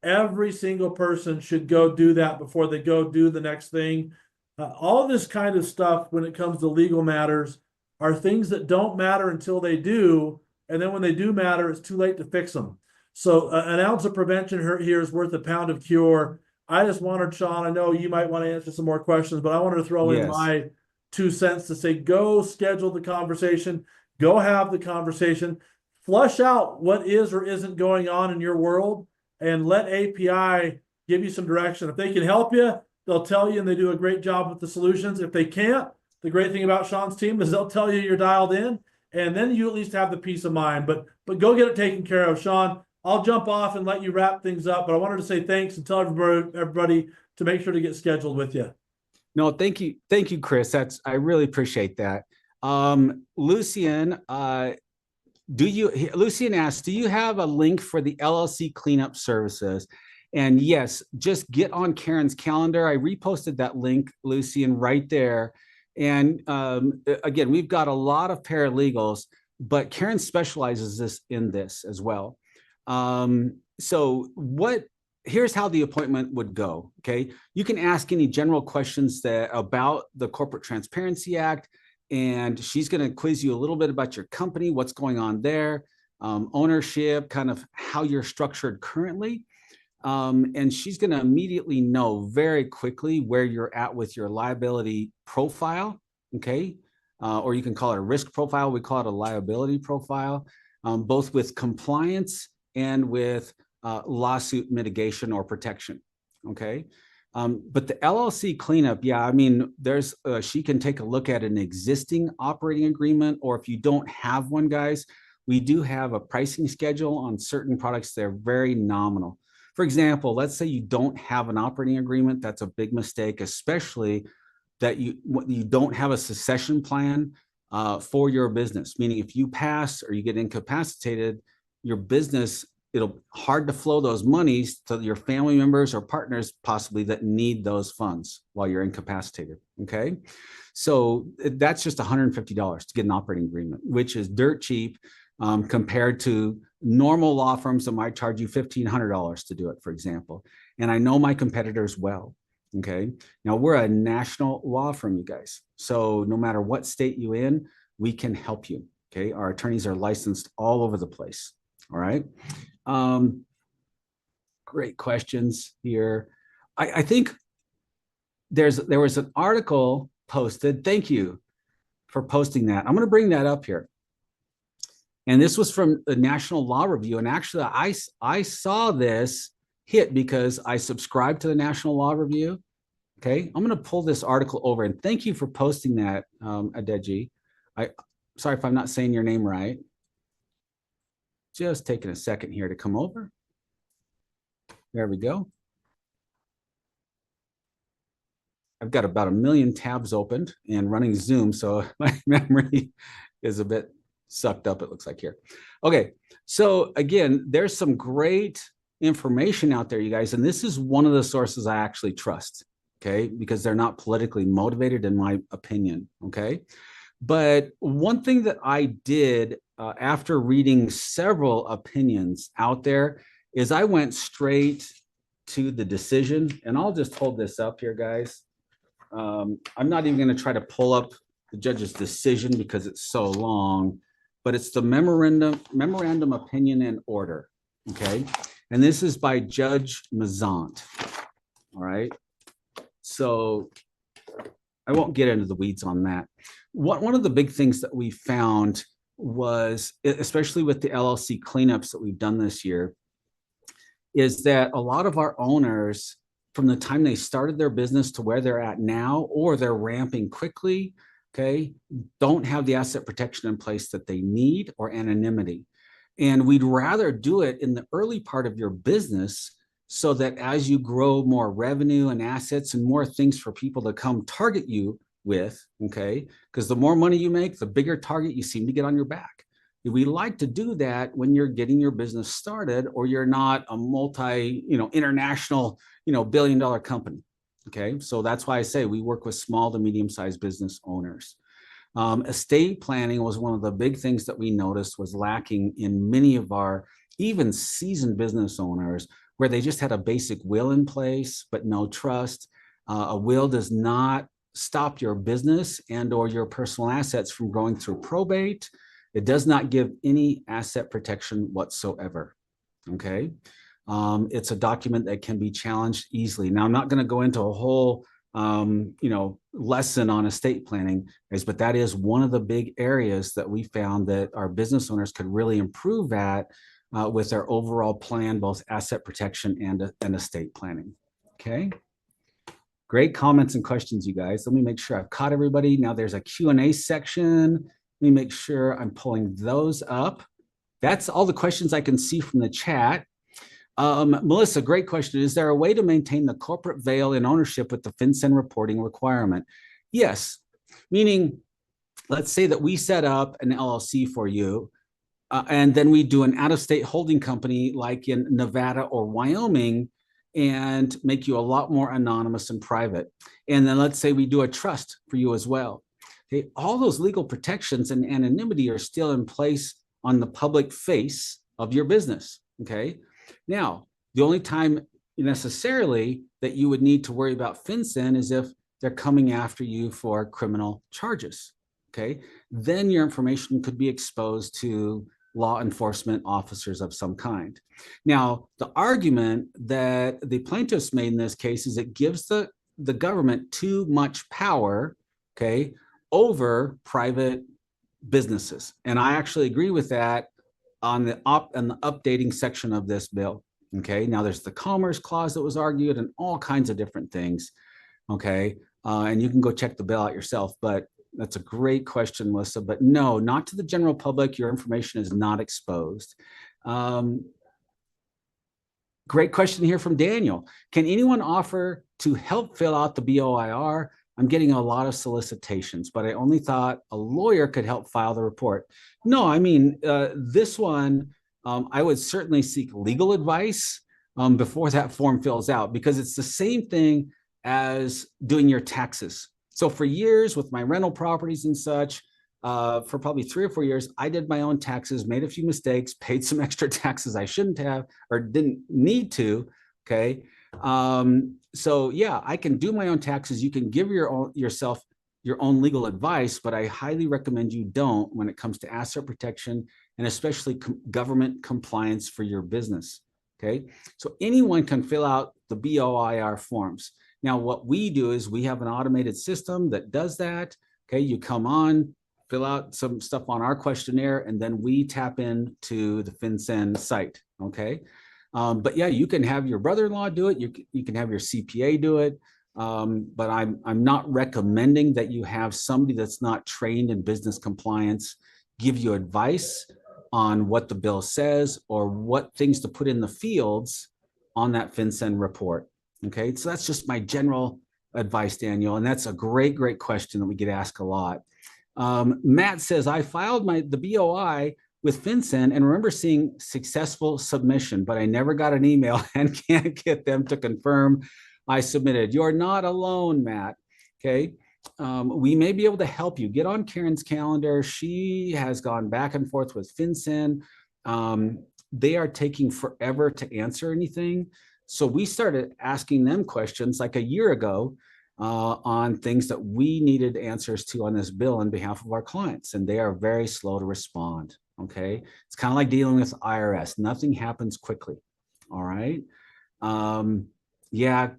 Every single person should go do that before they go do the next thing. All this kind of stuff when it comes to legal matters are things that don't matter until they do. And then when they do matter, it's too late to fix them. So an ounce of prevention here is worth a pound of cure. I just wanted, Sean, I know you might want to answer some more questions, but I wanted to throw in my 2 cents to say, go schedule the conversation, go have the conversation, flush out what is or isn't going on in your world, and let API give you some direction. If they can help you, they'll tell you, and they do a great job with the solutions. If they can't, the great thing about Sean's team is they'll tell you you're dialed in, and then you at least have the peace of mind. But go get it taken care of. Sean, I'll jump off and let you wrap things up, but I wanted to say thanks and tell everybody to make sure to get scheduled with you. No, thank you. Thank you, Chris. I really appreciate that. Lucian, Lucian asks, do you have a link for the LLC cleanup services? And yes, just get on Karen's calendar. I reposted that link, Lucian, right there. And again, we've got a lot of paralegals, but Karen specializes in this as well. So here's how the appointment would go. Okay. You can ask any general questions about the Corporate Transparency Act, and she's going to quiz you a little bit about your company, what's going on there, ownership, kind of how you're structured currently. And she's going to immediately know very quickly where you're at with your liability profile. Okay. Or you can call it a risk profile. We call it a liability profile, both with compliance and with lawsuit mitigation or protection. Okay. But the LLC cleanup, yeah, I mean, she can take a look at an existing operating agreement, or if you don't have one, guys, we do have a pricing schedule on certain products. They're very nominal. For example, let's say you don't have an operating agreement. That's a big mistake, especially that you don't have a succession plan for your business. Meaning if you pass or you get incapacitated, your business, it'll hard to flow those monies to your family members or partners possibly that need those funds while you're incapacitated. Okay. So that's just $150 to get an operating agreement, which is dirt cheap compared to normal law firms that might charge you $1,500 to do it, for example. And I know my competitors well. Okay. Now we're a national law firm, you guys. So no matter what state you're in, we can help you. Okay. Our attorneys are licensed all over the place. All right. Great questions here. I think there was an article posted. Thank you for posting that. I'm going to bring that up here. And this was from the National Law Review. And actually, I saw this hit because I subscribed to the National Law Review. Okay, I'm going to pull this article over. And thank you for posting that, Adeji. Sorry if I'm not saying your name right. Just taking a second here to come over. There we go. I've got about 1 million tabs opened and running Zoom, so my memory is a bit sucked up, it looks like here. Okay, so again, there's some great information out there, you guys, and this is one of the sources I actually trust, okay, because they're not politically motivated, in my opinion, okay? But one thing that I did after reading several opinions out there is I went straight to the decision, and I'll just hold this up here, guys. I'm not even going to try to pull up the judge's decision because it's so long, but it's the memorandum opinion and order. Okay. And this is by Judge Mazant. All right. So I won't get into the weeds on that. One of the big things that we found was, especially with the LLC cleanups that we've done this year, is that a lot of our owners, from the time they started their business to where they're at now, or they're ramping quickly, okay, don't have the asset protection in place that they need, or anonymity. And we'd rather do it in the early part of your business so that as you grow more revenue and assets and more things for people to come target you with, okay, because the more money you make, the bigger target you seem to get on your back. We like to do that when you're getting your business started, or you're not a international, billion-dollar company. Okay, so that's why I say we work with small to medium-sized business owners. Estate planning was one of the big things that we noticed was lacking in many of our even seasoned business owners, where they just had a basic will in place, but no trust. A will does not stop your business and or your personal assets from going through probate. It does not give any asset protection whatsoever. Okay. It's a document that can be challenged easily. Now, I'm not going to go into a whole lesson on estate planning, but that is one of the big areas that we found that our business owners could really improve at with their overall plan, both asset protection and estate planning. Okay. Great comments and questions, you guys. Let me make sure I've caught everybody. Now there's a Q&A section. Let me make sure I'm pulling those up. That's all the questions I can see from the chat. Melissa, great question. Is there a way to maintain the corporate veil in ownership with the Fincen reporting requirement? Yes, meaning let's say that we set up an LLC for you, and then we do an out-of-state holding company like in Nevada or Wyoming and make you a lot more anonymous and private. And then let's say we do a trust for you as well. Okay, all those legal protections and anonymity are still in place on the public face of your business. Okay. Now, the only time necessarily that you would need to worry about Fincen is if they're coming after you for criminal charges. Okay. Then your information could be exposed to law enforcement officers of some kind. Now, the argument that the plaintiffs made in this case is it gives the government too much power, okay, over private businesses. And I actually agree with that on the updating section of this bill. Okay, now there's the Commerce Clause that was argued and all kinds of different things. Okay, and you can go check the bill out yourself, but that's a great question, Melissa. But no, not to the general public. Your information is not exposed. Great question here from Daniel. Can anyone offer to help fill out the BOIR? I'm getting a lot of solicitations, but I only thought a lawyer could help file the report. No, I mean, this one, I would certainly seek legal advice before that form fills out, because it's the same thing as doing your taxes. So for years with my rental properties and such, for probably 3 or 4 years, I did my own taxes, made a few mistakes, paid some extra taxes I shouldn't have or didn't need to. Okay. So yeah, I can do my own taxes. You can give yourself your own legal advice, but I highly recommend you don't when it comes to asset protection and especially government compliance for your business. Okay. So anyone can fill out the BOIR forms. Now, what we do is we have an automated system that does that. Okay. You come on, fill out some stuff on our questionnaire, and then we tap into the Fincen site. Okay. But yeah, you can have your brother-in-law do it. You can have your CPA do it. But I'm not recommending that you have somebody that's not trained in business compliance give you advice on what the bill says or what things to put in the fields on that Fincen report. Okay, so that's just my general advice, Daniel. And that's a great question that we get asked a lot. Matt says, I filed the BOI with Fincen and remember seeing successful submission, but I never got an email and can't get them to confirm I submitted. You're not alone, Matt. Okay. we may be able to help you. Get on Karen's calendar. She has gone back and forth with Fincen. They are taking forever to answer anything. So we started asking them questions like a year ago on things that we needed answers to on this bill on behalf of our clients, and they are very slow to respond. Okay, it's kind of like dealing with IRS. Nothing happens quickly. All right. Yeah,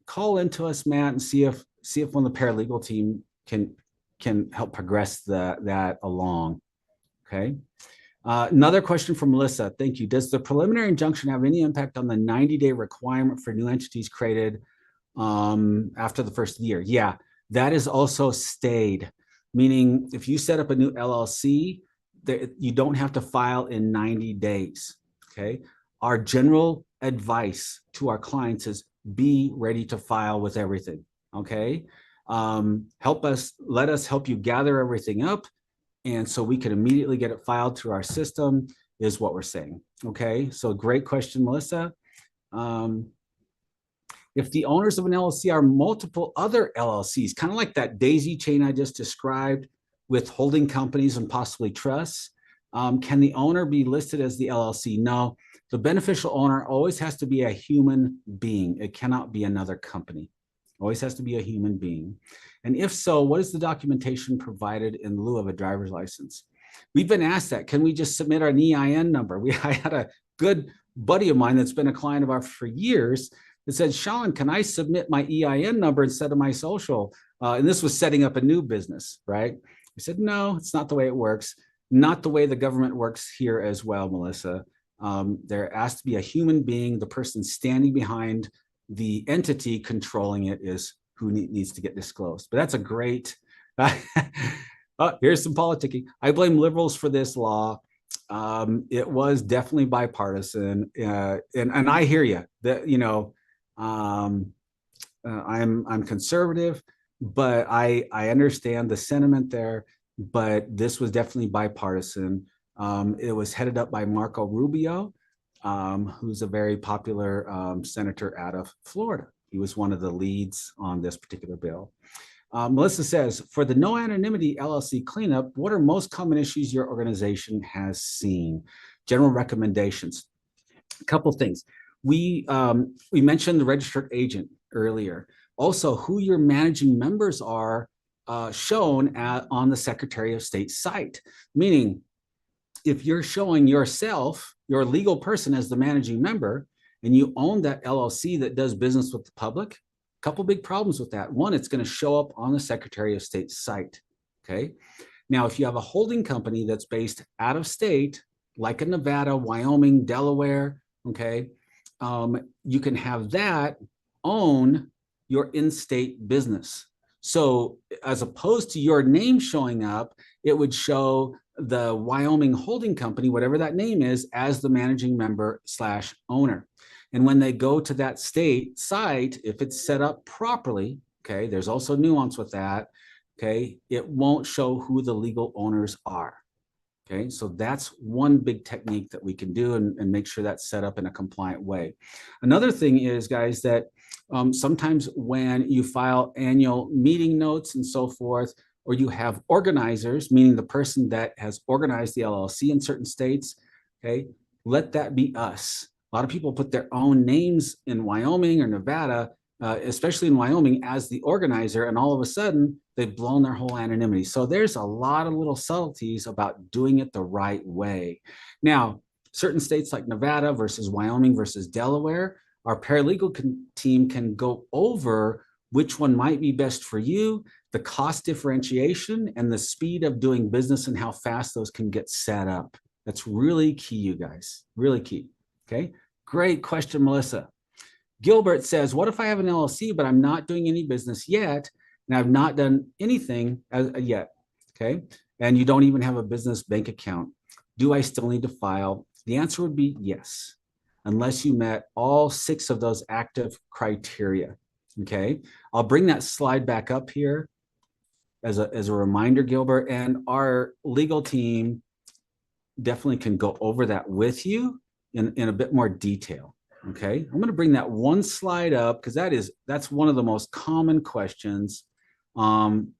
call into us, Matt, and see if one of the paralegal team can help progress that along. Okay. Another question from Melissa. Thank you. Does the preliminary injunction have any impact on the 90-day requirement for new entities created after the first year? Yeah, that is also stayed, meaning if you set up a new LLC, you don't have to file in 90 days. Okay. Our general advice to our clients is be ready to file with everything. Okay. Let us help you gather everything up, and so we can immediately get it filed through our system is what we're saying. Okay. So great question, Melissa. If the owners of an LLC are multiple other LLCs, kind of like that daisy chain I just described with holding companies and possibly trusts, can the owner be listed as the LLC? No, the beneficial owner always has to be a human being. It cannot be another company. Always has to be a human being. And if so, what is the documentation provided in lieu of a driver's license? We've been asked that. Can we just submit our EIN number? I had a good buddy of mine that's been a client of ours for years that said, Sean, can I submit my EIN number instead of my social? And this was setting up a new business, right? I said, no, it's not the way it works. Not the way the government works here as well, Melissa. There has to be a human being. The person standing behind the entity controlling it is who needs to get disclosed. But that's a great, here's some politicking. I blame liberals for this law. It was definitely bipartisan. And I hear you that, you know, I'm conservative, but I understand the sentiment there, but this was definitely bipartisan. It was headed up by Marco Rubio, who's a very popular senator out of Florida. He was one of the leads on this particular bill. Melissa says, for the no anonymity LLC cleanup, what are most common issues your organization has seen? General recommendations. A couple things. We mentioned the registered agent earlier. Also, who your managing members are shown on the Secretary of State site, meaning if you're showing yourself, your legal person as the managing member, and you own that LLC that does business with the public, a couple big problems with that. One, it's going to show up on the Secretary of State site. Okay. Now, if you have a holding company that's based out of state, like in Nevada, Wyoming, Delaware, okay, you can have that own your in-state business. So as opposed to your name showing up, it would show the Wyoming holding company, whatever that name is, as the managing member / owner. And when they go to that state site, if it's set up properly, okay, there's also nuance with that, okay, it won't show who the legal owners are. Okay, so that's one big technique that we can do and make sure that's set up in a compliant way. Another thing is, guys, that sometimes when you file annual meeting notes and so forth, or you have organizers, meaning the person that has organized the LLC in certain states, okay, let that be us. A lot of people put their own names in Wyoming or Nevada, especially in Wyoming, as the organizer, and all of a sudden they've blown their whole anonymity. So there's a lot of little subtleties about doing it the right way. Now, certain states like Nevada versus Wyoming versus Delaware, our paralegal team can go over which one might be best for you, the cost differentiation, and the speed of doing business and how fast those can get set up. That's really key, you guys, really key. Okay, great question, Melissa. Gilbert says, what if I have an LLC, but I'm not doing any business yet, and I've not done anything yet, okay? And you don't even have a business bank account. Do I still need to file? The answer would be yes, unless you met all 6 of those active criteria, okay? I'll bring that slide back up here as a reminder, Gilbert, and our legal team definitely can go over that with you in a bit more detail. Okay, I'm going to bring that one slide up because that's one of the most common questions on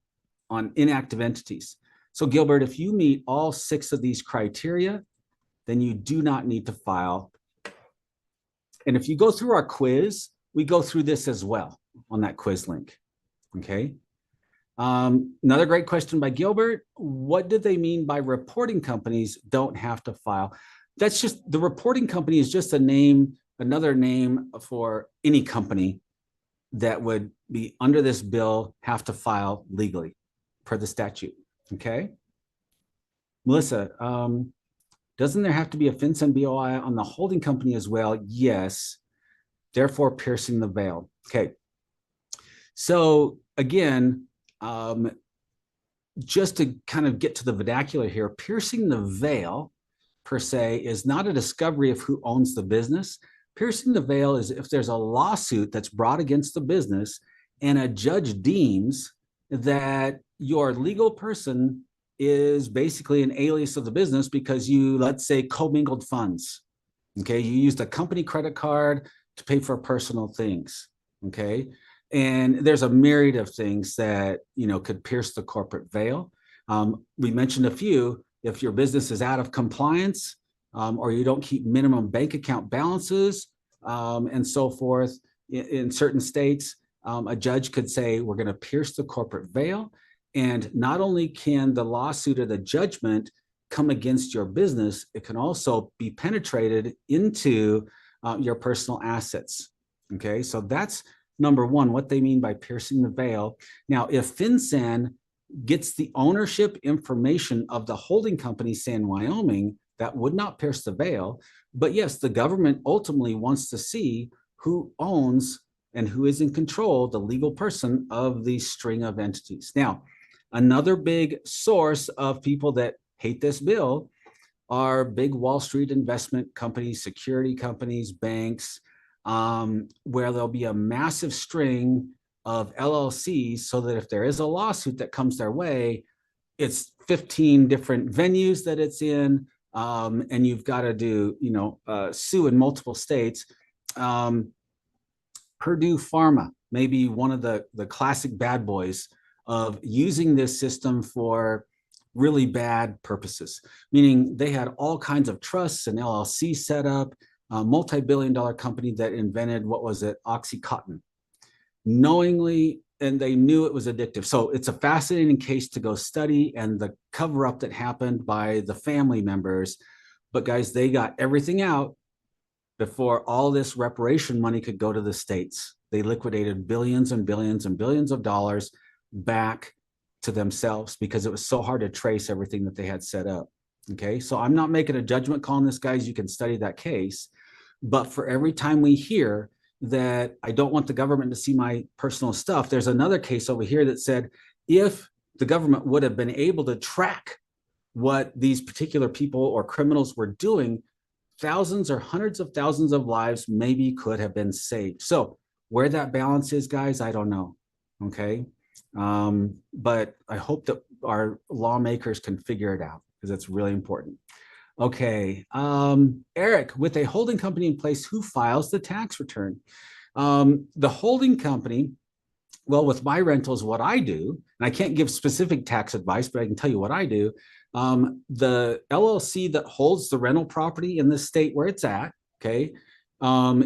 inactive entities. So Gilbert, if you meet all 6 of these criteria, then you do not need to file. And if you go through our quiz, we go through this as well on that quiz link. Okay. Another great question by Gilbert. What did they mean by reporting companies don't have to file? That's just, the reporting company is just a name, another name for any company that would be under this bill have to file legally per the statute. Okay. Melissa, doesn't there have to be a Fincen BOI on the holding company as well? Yes. Therefore, piercing the veil. Okay. So again, just to kind of get to the vernacular here, piercing the veil per se is not a discovery of who owns the business. Piercing the veil is if there's a lawsuit that's brought against the business and a judge deems that your legal person is basically an alias of the business because you, let's say, commingled funds. Okay, you used a company credit card to pay for personal things. Okay, and there's a myriad of things that, you know, could pierce the corporate veil. We mentioned a few. If your business is out of compliance, or you don't keep minimum bank account balances, and so forth, in certain states, a judge could say, we're going to pierce the corporate veil. And not only can the lawsuit or the judgment come against your business, it can also be penetrated into your personal assets. Okay, so that's number one, what they mean by piercing the veil. Now, if Fincen gets the ownership information of the holding company, say in Wyoming, that would not pierce the veil. But yes, the government ultimately wants to see who owns and who is in control, the legal person of the string of entities. Now, another big source of people that hate this bill are big Wall Street investment companies, security companies, banks, where there'll be a massive string of LLCs so that if there is a lawsuit that comes their way, it's 15 different venues that it's in, and you've got to do, you know, sue in multiple states. Purdue Pharma, maybe one of the classic bad boys of using this system for really bad purposes, meaning they had all kinds of trusts and LLC set up, a multi-billion-dollar company that invented, what was it, Oxycontin, knowingly, and they knew it was addictive. So it's a fascinating case to go study, and the cover-up that happened by the family members. But guys, they got everything out before all this reparation money could go to the states. They liquidated billions and billions and billions of dollars back to themselves because it was so hard to trace everything that they had set up. Okay, so I'm not making a judgment call on this, guys. You can study that case. But for every time we hear that I don't want the government to see my personal stuff, there's another case over here that said if the government would have been able to track what these particular people or criminals were doing, thousands or hundreds of thousands of lives maybe could have been saved. So where that balance is, guys, I don't know. Okay. But I hope that our lawmakers can figure it out because it's really important. Okay. Eric, with a holding company in place, who files the tax return? The holding company, well, with my rentals, what I do, and I can't give specific tax advice, but I can tell you what I do. The LLC that holds the rental property in the state where it's at, okay,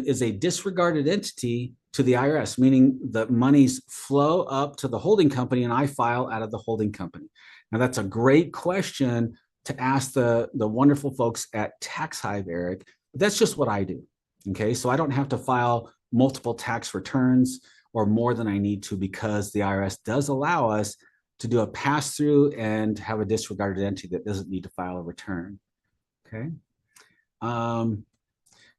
is a disregarded entity to the IRS, meaning the monies flow up to the holding company and I file out of the holding company. Now, that's a great question to ask the wonderful folks at Tax Hive, Eric. That's just what I do, okay? So I don't have to file multiple tax returns or more than I need to because the IRS does allow us to do a pass-through and have a disregarded entity that doesn't need to file a return, okay?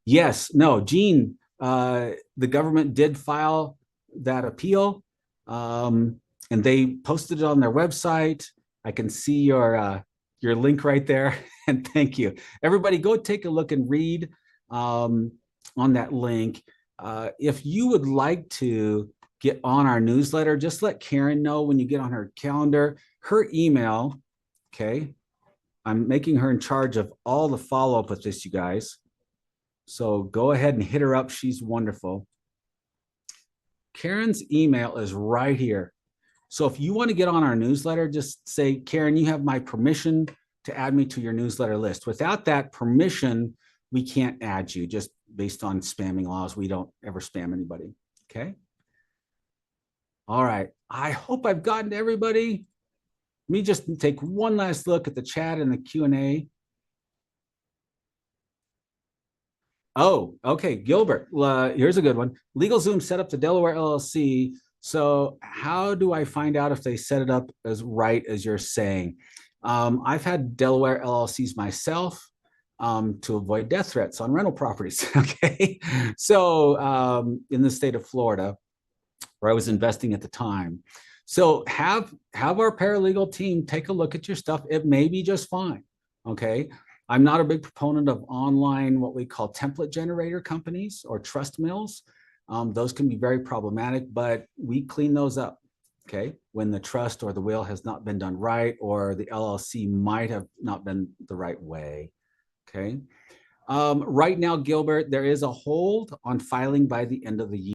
Yes, no, Gene, the government did file that appeal, and they posted it on their website. I can see your link right there, and thank you. Everybody go take a look and read on that link. If you would like to get on our newsletter, just let Karen know when you get on her calendar, her email, okay? I'm making her in charge of all the follow-up with this, you guys. So go ahead and hit her up. She's wonderful. Karen's email is right here. So if you want to get on our newsletter, just say, Karen, you have my permission to add me to your newsletter list. Without that permission, we can't add you, just based on spamming laws. We don't ever spam anybody. Okay. All right. I hope I've gotten to everybody. Let me just take one last look at the chat and the Q&A. Oh, okay, Gilbert, here's a good one. LegalZoom set up the Delaware LLC. So how do I find out if they set it up as right as you're saying? I've had Delaware LLCs myself to avoid death threats on rental properties, okay? So in the state of Florida, where I was investing at the time. So have our paralegal team take a look at your stuff. It may be just fine, okay? I'm not a big proponent of online, what we call template generator companies or trust mills. Those can be very problematic, but we clean those up, okay? When the trust or the will has not been done right, or the LLC might have not been the right way, okay? Right now, Gilbert, there is a hold on filing by the end of the year.